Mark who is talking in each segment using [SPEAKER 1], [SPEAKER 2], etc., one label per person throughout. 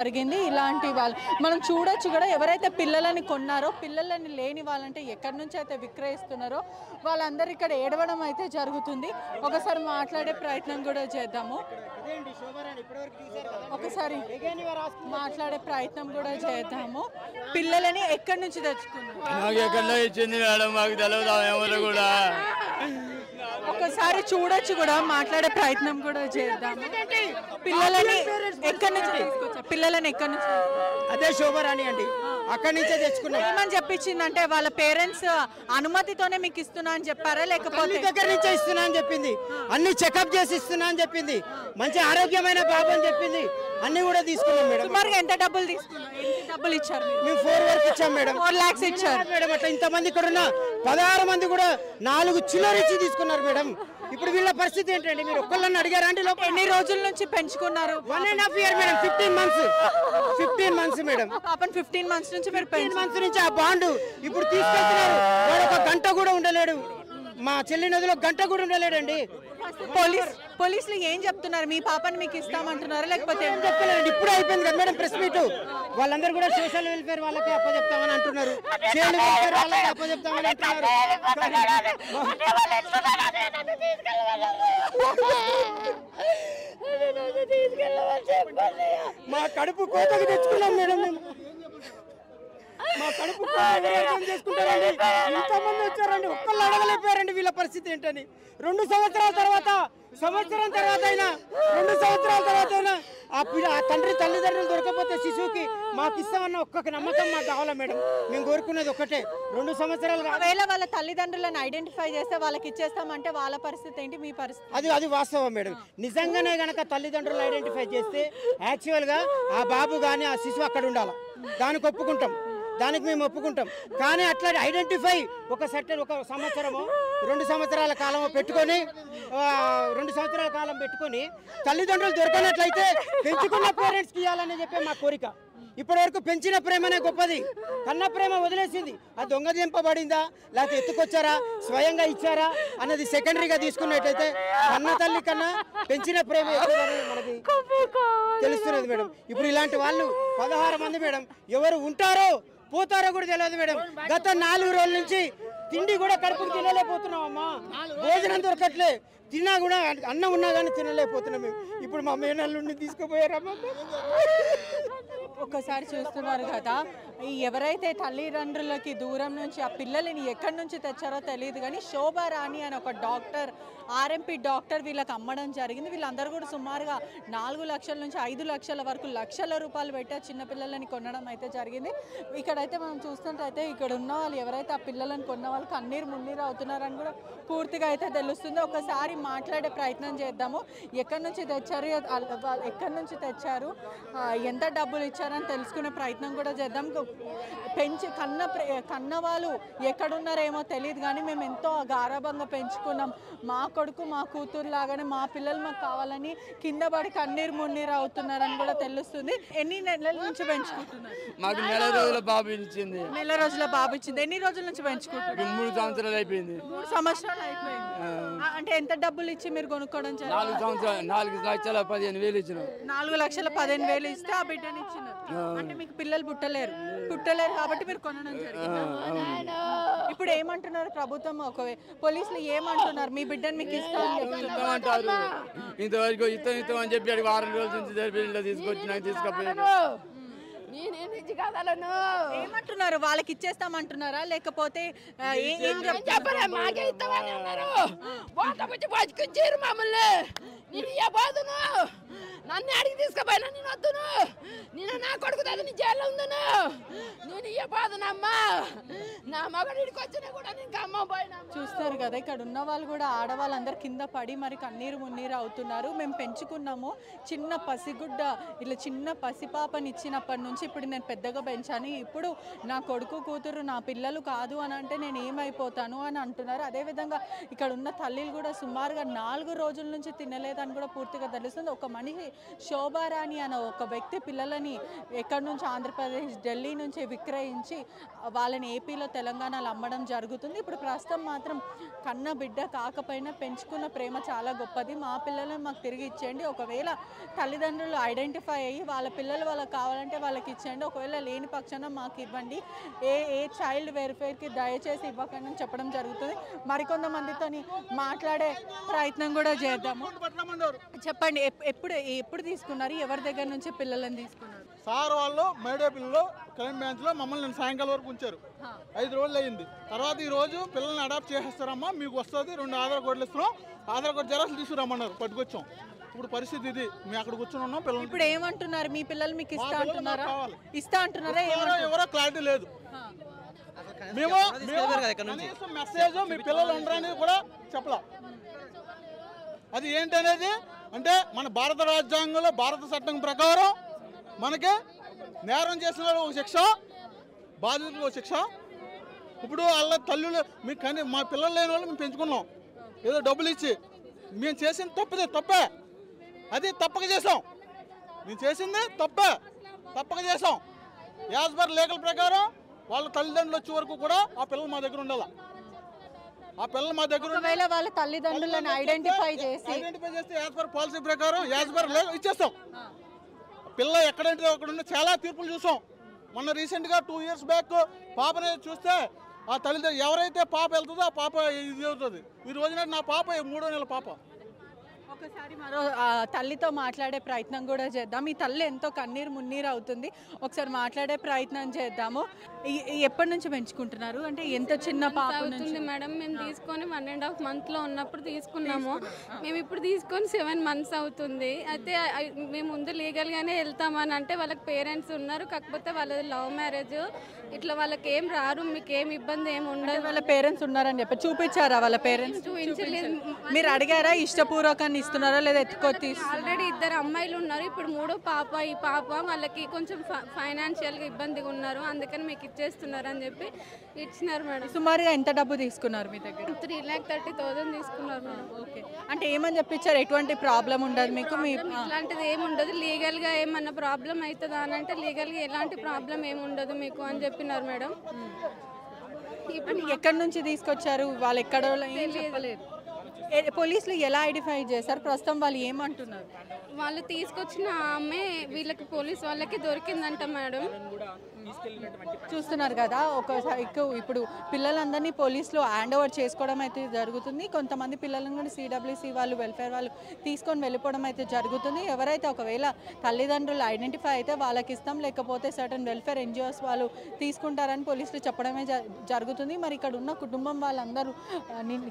[SPEAKER 1] జరిగింది. ఇలాంటి వాళ్ళు మనం చూడొచ్చు కూడా, ఎవరైతే పిల్లలని కొన్నారో, పిల్లలని లేని వాళ్ళంటే ఎక్కడి నుంచి అయితే విక్రయిస్తున్నారో వాళ్ళందరూ ఇక్కడ ఏడవడం అయితే జరుగుతుంది. ఒకసారి మాట్లాడే ప్రయత్నం కూడా చేద్దాము. ఒకసారి మాట్లాడే ప్రయత్నం కూడా చేద్దాము. పిల్లలని ఎక్కడి నుంచి తెచ్చుకున్నారు ఒకసారి చూడొచ్చు కూడా, మాట్లాడే ప్రయత్నం కూడా చేద్దాము. పిల్లలని ఎక్కడి నుంచి తీసుకొచ్చారు? పిల్లలని ఎక్కడి నుంచి?
[SPEAKER 2] అదే శోభరాణి అండి, అక్కడి నుంచే తెచ్చుకున్నాం.
[SPEAKER 1] ఏమని చెప్పించిందంటే వాళ్ళ పేరెంట్స్ అనుమతితోనే మీకు ఇస్తున్నా అని చెప్పారా, లేకపోతే
[SPEAKER 2] దగ్గర నుంచే ఇస్తున్నా అని చెప్పింది, అన్ని చెకప్ చేసి ఇస్తున్నా అని చెప్పింది, మంచి ఆరోగ్యమైన బాబు అని చెప్పింది, అన్ని కూడా తీసుకున్నాం మేడం.
[SPEAKER 1] సుమారుగా ఎంత డబ్బులు తీసుకున్నారు? ఎంత డబ్బులు ఇచ్చారు?
[SPEAKER 2] మేము 4 వరకు ఇచ్చాం మేడం.
[SPEAKER 1] 4 lakhs ఇచ్చారు
[SPEAKER 2] మేడం. అట్లా ఇంతమంది ఇక్కడ ఉన్న 16 మంది కూడా 4 చిల్లర ఇచ్చి తీసుకున్నారు మేడం. ఇప్పుడు వీళ్ళ పరిస్థితి ఏంటండి? మీరు ఒక్కళ్ళని అడిగారా అండి?
[SPEAKER 1] ఎన్ని రోజుల నుంచి పెంచుకున్నారు?
[SPEAKER 2] 1.5 year మేడం. 15 months madam.
[SPEAKER 1] పాపం 15 months నుంచి మీరు
[SPEAKER 2] 15 months నుంచి ఆ బాండు ఇప్పుడు తీసుకెళ్తున్నారు. వాడు ఒక గంట కూడా ఉండలేడు, మా చెల్లి నదిలో గంట కూడా ఉండలేడండి.
[SPEAKER 1] పోలీసులు ఏం చెప్తున్నారు? మీ పాపని మీకు ఇస్తామంటున్నారు, లేకపోతే
[SPEAKER 2] ఏం చెప్తలేదండి? ఇప్పుడు అయిపోయింది కదా మేడం ప్రెస్ మీట్. వాళ్ళందరూ కూడా సోషల్ వెల్ఫేర్ వాళ్ళకి అప్పచెప్తామని అంటున్నారు, చైల్డ్ వెల్ఫేర్ వాళ్ళకి అప్పచెప్తామని అంటున్నారు. మా కడుపు కోతకి తెచ్చుకున్నాం మేడం మేము. మా కడుపు చేసుకుంటారండి. ఇంతమంది వచ్చారండి, ఒక్కళ్ళు అడగలేకపోయారండి వీళ్ళ పరిస్థితి ఏంటని. 2 సంవత్సరాల తర్వాత, సంవత్సరం తర్వాత అయినా, 2 సంవత్సరాల తర్వాత అయినా ఆ తల్లిదండ్రులు దొరకపోతే శిశువుకి మాకు ఇస్తామన్న ఒక్కొక్క నమ్మకం మాకు కావాలా మేడం. మేము కోరుకునేది ఒకటే, 2 సంవత్సరాలు.
[SPEAKER 1] ఒకవేళ వాళ్ళ తల్లిదండ్రులను ఐడెంటిఫై చేస్తే వాళ్ళకి ఇచ్చేస్తామంటే వాళ్ళ పరిస్థితి ఏంటి, మీ పరిస్థితి?
[SPEAKER 2] అది వాస్తవం మేడం. నిజంగానే గనక తల్లిదండ్రులు ఐడెంటిఫై చేస్తే యాక్చువల్గా ఆ బాబు కానీ ఆ శిశువు అక్కడ ఉండాలి, దానికి ఒప్పుకుంటాం, దానికి మేము ఒప్పుకుంటాం. కానీ అట్లా ఐడెంటిఫై ఒక సంవత్సరమో 2 సంవత్సరాల కాలమో పెట్టుకొని, 2 సంవత్సరాల కాలం పెట్టుకొని తల్లిదండ్రులు దొరకనట్లయితే పెంచుకున్న పేరెంట్స్కి ఇవ్వాలని చెప్పే మా కోరిక. ఇప్పటి వరకు పెంచిన ప్రేమనే గొప్పది, కన్న ప్రేమ వదిలేసింది. అది దొంగదింపబడిందా, లేకపోతే ఎత్తుకొచ్చారా, స్వయంగా ఇచ్చారా అన్నది సెకండరీగా తీసుకున్నట్టయితే కన్న తల్లి కన్నా పెంచిన ప్రేమ మనకి తెలుస్తున్నది మేడం. ఇప్పుడు ఇలాంటి వాళ్ళు 16 మంది మేడం. ఎవరు ఉంటారో పోతారో కూడా తెలియదు మేడం. గత 4 రోజుల నుంచి తిండి కూడా కడుపుకు తినలేకపోతున్నాం అమ్మా. భోజనం దొరకట్లే, తిన్నా కూడా అన్నం ఉన్నా కానీ తినలేకపోతున్నాం మేము. ఇప్పుడు మా మేనల్లుండి తీసుకుపోయారమ్మా.
[SPEAKER 1] ఒక్కసారి చూస్తున్నారు కదా, ఎవరైతే తల్లిదండ్రులకి దూరం నుంచి ఆ పిల్లల్ని ఎక్కడి నుంచి తెచ్చారో తెలియదు కానీ శోభారాణి అని ఒక డాక్టర్, ఆర్ఎంపీ డాక్టర్ వీళ్ళకి అమ్మడం జరిగింది. వీళ్ళందరూ కూడా సుమారుగా 4 లక్షల నుంచి 5 లక్షల వరకు లక్షల రూపాయలు పెట్టి ఆ చిన్నపిల్లలని కొనడం అయితే జరిగింది. ఇక్కడైతే మనం చూస్తుంటే ఇక్కడ ఉన్న వాళ్ళు ఎవరైతే ఆ పిల్లలను కొన్న వాళ్ళు కన్నీరు మున్నీరు అవుతున్నారని కూడా పూర్తిగా అయితే తెలుస్తుంది. ఒకసారి మాట్లాడే ప్రయత్నం చేద్దాము. ఎక్కడి నుంచి తెచ్చారు, ఎక్కడి నుంచి తెచ్చారు, ఎంత డబ్బులు ఇచ్చారని తెలుసుకునే ప్రయత్నం కూడా చేద్దాం. పెంచి కన్న వాళ్ళు ఎక్కడున్నారేమో తెలియదు కానీ మేము ఎంతో గారాభంగా పెంచుకున్నాం. మా కొడుకు మా కూతురు లాగానే మా పిల్లలు మాకు కావాలని కింద పడి కన్నీరు మున్నీరు అవుతున్నారని కూడా తెలుస్తుంది. ఎన్ని నెలల నుంచి పెంచుకుంటున్నారు?
[SPEAKER 3] మాకు నెల రోజుల బాబు ఇచ్చింది.
[SPEAKER 1] నెల రోజుల బాబు ఇచ్చింది. ఎన్ని రోజుల నుంచి పెంచుకుంటున్నారు?
[SPEAKER 3] 3 సంవత్సరాలు అయిపోయింది.
[SPEAKER 1] 3 సంవత్సరాలు అయిపోయింది. అంటే ఎంత డబ్బులు ఇచ్చి మీరు కొనుక్కోవడం?
[SPEAKER 3] 4 సంవత్సరాలు 4,15,000 ఇచ్చిన.
[SPEAKER 1] 4,15,000 ఇస్తే ఆ బిడ్డని ఇచ్చినారు. అంటే మీకు పిల్లలు పుట్టలేరు కాబట్టి మీరు కొనడం జరిగింది. ఇప్పుడు ఏమంటున్నారు ప్రభుత్వం, పోలీసులు ఏమంటున్నారు? మీ బిడ్డను మీకు
[SPEAKER 3] ఇస్తామంటారు. ఇంతవరకు ఇస్తాం అని చెప్పి 6 రోజుల నుంచి తీసుకొచ్చిపోయాను.
[SPEAKER 1] ఏమంటున్నారు? వాళ్ళకి ఇచ్చేస్తామంటున్నారా, లేకపోతే
[SPEAKER 4] నన్ను అడిగి తీసుకుపోయినా నేను వద్దును, నేను నా కొడుకు నీ జైల్లో ఉందను, నేను ఇవ్వబోదునమ్మా, నా మగడికి వచ్చినా కూడా నేను అమ్మ పోయినా.
[SPEAKER 1] చూస్తారు కదా, ఇక్కడ ఉన్న వాళ్ళు కూడా ఆడవాళ్ళందరూ కింద పడి మరి కన్నీరు మున్నీరు అవుతున్నారు. మేము పెంచుకున్నాము, చిన్న పసిగుడ్డ ఇలా చిన్న పసిపాపని ఇచ్చినప్పటి నుంచి ఇప్పుడు నేను పెద్దగా పెంచాను, ఇప్పుడు నా కొడుకు కూతురు నా పిల్లలు కాదు అని అంటే నేను ఏమైపోతాను అని అంటున్నారు. అదేవిధంగా ఇక్కడ ఉన్న తల్లిలు కూడా సుమారుగా 4 రోజుల నుంచి తినలేదని కూడా పూర్తిగా తెలుస్తుంది. ఒక మనిషి శోభారాణి అనే ఒక వ్యక్తి పిల్లలని ఎక్కడి నుంచి ఆంధ్రప్రదేశ్, ఢిల్లీ నుంచి విక్రయించి వాళ్ళని ఏపీలో, తెలంగాణలో అమ్మడం జరుగుతుంది. ఇప్పుడు ప్రస్తుతం మాత్రం కన్న బిడ్డ కాకపోయినా పెంచుకున్న ప్రేమ చాలా గొప్పది. మా పిల్లలను మాకు తిరిగి ఇచ్చేయండి. ఒకవేళ తల్లిదండ్రులు ఐడెంటిఫై అయ్యి వాళ్ళ పిల్లలు వాళ్ళకి కావాలంటే వాళ్ళకి ఇచ్చేయండి. ఒకవేళ లేని పక్షాన మాకు ఇవ్వండి. ఏ చైల్డ్ వెల్ఫేర్కి దయచేసి ఇవ్వకండి అని చెప్పడం జరుగుతుంది. మరికొంతమందితో మాట్లాడే ప్రయత్నం కూడా చేద్దాము. చెప్పండి, ఎప్పుడు తీసుకున్నారు? ఎవరి దగ్గర నుంచి పిల్లలను తీసుకున్నారు?
[SPEAKER 5] సార్ వాళ్ళు మేడే పిల్లలు క్రైమ్ బ్రాంచ్లో మమ్మల్ని సాయంకాలం వరకు ఉంచారు. 5 రోజులు అయింది. తర్వాత ఈ రోజు పిల్లల్ని అడాప్ట్ చేసేస్తారమ్మా, మీకు వస్తుంది 2 ఆధార్ కార్డులు ఇస్తున్నాం, ఆధార్ కార్డు జెరాక్స్ తీసుకురమ్మన్నారు. పట్టుకొచ్చాం. ఇప్పుడు పరిస్థితి ఇది. మేము అక్కడ కూర్చొని ఉన్నాం. పిల్లలు
[SPEAKER 1] ఇప్పుడు ఏమంటున్నారు? మీ పిల్లలు మీకు ఇస్తా అంటున్నారా?
[SPEAKER 5] ఎవరో క్లారిటీ లేదు. మేము మెసేజ్ మీ పిల్లలు ఉండరని కూడా చెప్పలా. అది ఏంటనేది అంటే మన భారత రాజ్యాంగంలో భారత చట్టం ప్రకారం మనకి నేరం చేసిన వాళ్ళు ఒక శిక్ష, బాధితులకు ఒక శిక్ష. ఇప్పుడు వాళ్ళ తల్లులు మీకు కానీ మా పిల్లలు లేని వాళ్ళు మేము పెంచుకున్నాం ఏదో డబ్బులు ఇచ్చి. మేము చేసింది తప్పే. అది తప్పక చేసాం. మేము చేసింది తప్పక చేసాం. యాజ్ పర్ లీగల్ ప్రకారం వాళ్ళ తల్లిదండ్రులు వచ్చే వరకు కూడా ఆ పిల్లలు మా దగ్గర ఉండాలి. ఆ పిల్లలు మా దగ్గర
[SPEAKER 1] వాళ్ళ తల్లిదండ్రులను ఐడెంటిఫై చేస్తే
[SPEAKER 5] యాజ్ పర్ పాలసీ ప్రకారం యాజ్ పర్ ఇచ్చేస్తాం. పిల్ల ఎక్కడంటే అక్కడ ఉన్న చాలా తీర్పులు చూసాం. మొన్న రీసెంట్గా 2 years బ్యాక్ పాపని చూస్తే ఆ తల్లిదండ్రులు ఎవరైతే పాప వెళ్తుందో ఆ పాప ఇది అవుతుంది. ఈ రోజున నా పాప 3వ నెల పాప.
[SPEAKER 1] ఒకసారి మరో తల్లితో మాట్లాడే ప్రయత్నం కూడా చేద్దాం. ఈ తల్లి ఎంతో కన్నీరు మున్నీరు అవుతుంది. ఒకసారి మాట్లాడే ప్రయత్నం చేద్దాము. ఎప్పటి నుంచి పెంచుకుంటున్నారు? అంటే ఎంత చిన్న పాప
[SPEAKER 6] అవుతుంది మేడం? మేము తీసుకొని 1.5 monthsలో ఉన్నప్పుడు తీసుకున్నాము. మేము ఇప్పుడు తీసుకొని 7 months అవుతుంది. అయితే మేము ముందు లీగల్గానే వెళ్తామని అంటే వాళ్ళకి పేరెంట్స్ ఉన్నారు, కాకపోతే వాళ్ళది లవ్ మ్యారేజ్. ఇట్లా వాళ్ళకి ఏం రారు, మీకు ఏం ఇబ్బంది ఏమి ఉండదు.
[SPEAKER 1] వాళ్ళ పేరెంట్స్ ఉన్నారని చెప్పి చూపించారా? వాళ్ళ పేరెంట్స్
[SPEAKER 6] చూపించలేదు.
[SPEAKER 1] మీరు అడిగారా? ఇష్టపూర్వకంగా ఇస్తున్నారా లేదా ఎత్తుకొచ్చి?
[SPEAKER 6] ఆల్రెడీ 2 అమ్మాయిలు ఉన్నారు. ఇప్పుడు 3వ పాప. ఈ పాప వాళ్ళకి కొంచెం ఫైనాన్షియల్గా ఇబ్బందిగా ఉన్నారు, అందుకని మీకు ఇచ్చేస్తున్నారు అని చెప్పి ఇచ్చినారు మేడం.
[SPEAKER 1] సుమారుగా ఎంత డబ్బు తీసుకున్నారు మీ దగ్గర?
[SPEAKER 6] 3,30,000 తీసుకున్నారు మేడం.
[SPEAKER 1] ఓకే, అంటే ఏమని చెప్పించారు? ఎటువంటి ప్రాబ్లం ఉండదు మీకు?
[SPEAKER 6] ఇట్లాంటిది ఏముండదు, లీగల్గా ఏమన్నా ప్రాబ్లం అవుతుందా అని అంటే లీగల్గా ఎలాంటి ప్రాబ్లం ఏముండదు మీకు అని చెప్పినారు మేడం.
[SPEAKER 1] ఇప్పుడు ఎక్కడి నుంచి తీసుకొచ్చారు? వాళ్ళు ఎక్కడో చెప్పలేదు. పోలీసులు ఎలా ఐడెంటిఫై చేశారు? ప్రస్తుతం వాళ్ళు ఏమంటున్నారు?
[SPEAKER 6] వాళ్ళు తీసుకొచ్చిన ఆమె వీళ్ళకి పోలీస్ వాళ్ళకి దొరికిందంట మేడం.
[SPEAKER 1] చూస్తున్నారు కదా, ఒకసారి ఇప్పుడు పిల్లలందరినీ పోలీసులు హ్యాండ్ ఓవర్ చేసుకోవడం అయితే జరుగుతుంది. కొంతమంది పిల్లలను కూడా CWC వాళ్ళు, వెల్ఫేర్ వాళ్ళు తీసుకొని వెళ్ళిపోవడం అయితే జరుగుతుంది. ఎవరైతే ఒకవేళ తల్లిదండ్రులు ఐడెంటిఫై అయితే వాళ్ళకి ఇస్తాం, లేకపోతే సర్టన్ వెల్ఫేర్ NGOs వాళ్ళు తీసుకుంటారని పోలీసులు చెప్పడమే జరుగుతుంది. మరి ఇక్కడ ఉన్న కుటుంబం వాళ్ళందరూ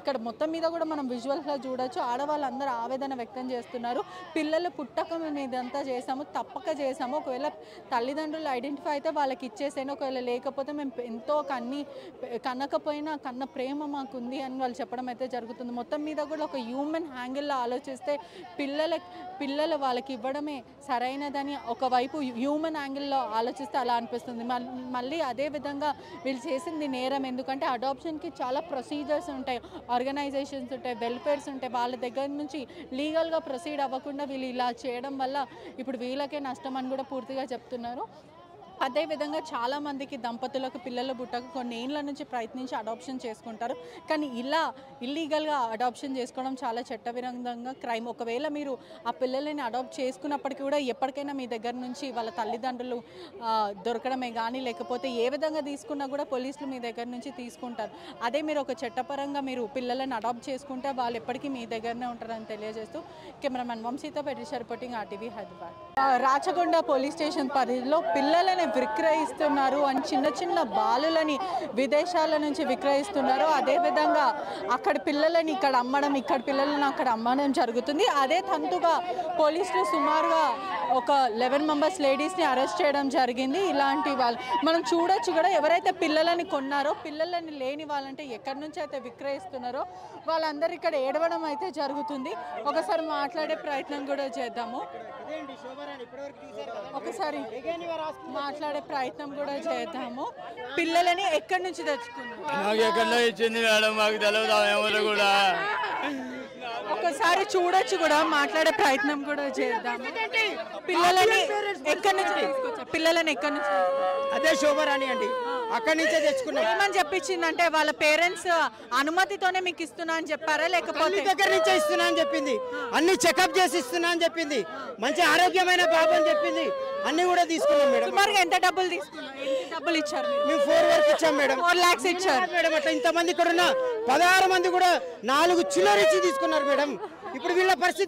[SPEAKER 1] ఇక్కడ మొత్తం మీద కూడా మనం విజువల్స్లో చూడొచ్చు. ఆడవాళ్ళందరూ ఆవేదన వ్యక్తం చేస్తున్నారు. పిల్లలు పుట్టక మేము ఇదంతా చేసాము, తప్పక చేసాము. ఒకవేళ తల్లిదండ్రులు ఐడెంటిఫై అయితే వాళ్ళకి ఇచ్చేసాను, ఒకవేళ లేకపోతే మేము ఎంతో కన్నకపోయినా కన్న ప్రేమ మాకుంది అని వాళ్ళు చెప్పడం అయితే జరుగుతుంది. మొత్తం మీద కూడా ఒక హ్యూమన్ యాంగిల్లో ఆలోచిస్తే పిల్లలు వాళ్ళకి ఇవ్వడమే సరైనదని ఒకవైపు హ్యూమన్ యాంగిల్లో ఆలోచిస్తే అలా అనిపిస్తుంది. మళ్ళీ అదే విధంగా వీళ్ళు చేసింది నేరం. ఎందుకంటే అడాప్షన్కి చాలా ప్రొసీజర్స్ ఉంటాయి, ఆర్గనైజేషన్స్ ఉంటాయి, వెల్ఫేర్స్ ఉంటాయి. వాళ్ళ దగ్గర నుంచి లీగల్గా ప్రొసీడ్ అవ్వకుండా వీళ్ళు ఇలా చేయడం వల్ల ఇప్పుడు వీళ్ళకే నష్టం అని కూడా పూర్తిగా చెప్తున్నారు. అదేవిధంగా చాలామందికి దంపతులకు పిల్లలు పుట్టక కొన్ని ఏళ్ళ నుంచి ప్రయత్నించి అడాప్షన్ చేసుకుంటారు. కానీ ఇలా ఇల్లీగల్గా అడాప్షన్ చేసుకోవడం చాలా చట్టవిరుద్ధంగా క్రైమ్. ఒకవేళ మీరు ఆ పిల్లలని అడాప్ట్ చేసుకున్నప్పటికీ కూడా ఎప్పటికైనా మీ దగ్గర నుంచి వాళ్ళ తల్లిదండ్రులు దొరకడమే కానీ, లేకపోతే ఏ విధంగా తీసుకున్నా కూడా పోలీసులు మీ దగ్గర నుంచి తీసుకుంటారు. అదే మీరు ఒక చట్టపరంగా మీరు పిల్లలను అడాప్ట్ చేసుకుంటే వాళ్ళు ఎప్పటికీ మీ దగ్గరనే ఉంటారని తెలియజేస్తూ కెమెరామెన్ వంశీతో పెట్టి reporting RTV Hyderabad. Rachakonda police station పరిధిలో పిల్లలని విక్రయిస్తున్నారు అని చిన్న బాలులని విదేశాల నుంచి విక్రయిస్తున్నారు. అదేవిధంగా అక్కడ పిల్లలని ఇక్కడ అమ్మడం, ఇక్కడ పిల్లలను అక్కడ అమ్మడం జరుగుతుంది. అదే తంతుగా పోలీసులు సుమారుగా ఒక 11 members లేడీస్ని అరెస్ట్ చేయడం జరిగింది. ఇలాంటి వాళ్ళు మనం చూడొచ్చు కూడా. ఎవరైతే పిల్లలని కొన్నారో, పిల్లలని లేని వాళ్ళంటే ఎక్కడి నుంచి అయితే విక్రయిస్తున్నారో వాళ్ళందరూ ఇక్కడ ఏడవడం అయితే జరుగుతుంది. ఒకసారి మాట్లాడే ప్రయత్నం కూడా చేద్దాము. ఒకసారి మాట్లాడే ప్రయత్నం కూడా చేద్దాము. పిల్లలని ఎక్కడి నుంచి తెచ్చుకున్నారు?
[SPEAKER 3] నాకు ఎక్కడ ఇచ్చింది మేడం, మాకు తెలియదు ఎవరు కూడా.
[SPEAKER 1] ఒకసారి చూడొచ్చు కూడా, మాట్లాడే ప్రయత్నం కూడా చేద్దాం. పిల్లలని ఎక్కడి నుంచి తీసుకొచ్చారు? పిల్లలని ఎక్కడి నుంచి?
[SPEAKER 2] అదే శోభారాణి అండి, అక్కడి నుంచే తెచ్చుకున్నాం.
[SPEAKER 1] ఏమని చెప్పించిందంటే వాళ్ళ పేరెంట్స్ అనుమతితోనే మీకు ఇస్తున్నా అని చెప్పారా, లేకపోతే
[SPEAKER 2] తల్లి దగ్గర నుంచే ఇస్తున్నా అని చెప్పింది, అన్ని చెకప్ చేసి ఇస్తున్నా అని చెప్పింది, మంచి ఆరోగ్యమైన బాబు అని చెప్పింది, అన్ని కూడా తీసుకున్నాం మేడం.
[SPEAKER 1] సుమారుగా ఎంత డబ్బులు తీసుకున్నారు? ఎంత డబ్బులు ఇచ్చారు?
[SPEAKER 2] మేము 4 వరకు ఇచ్చాం మేడం.
[SPEAKER 1] 4 lakhs ఇచ్చారు
[SPEAKER 2] మేడం. అట్లా ఇంతమంది ఇక్కడ ఉన్న 16 మంది కూడా 4 చిల్లర ఇచ్చి తీసుకున్నారు మేడం. ఇప్పుడు వీళ్ళ పరిస్థితి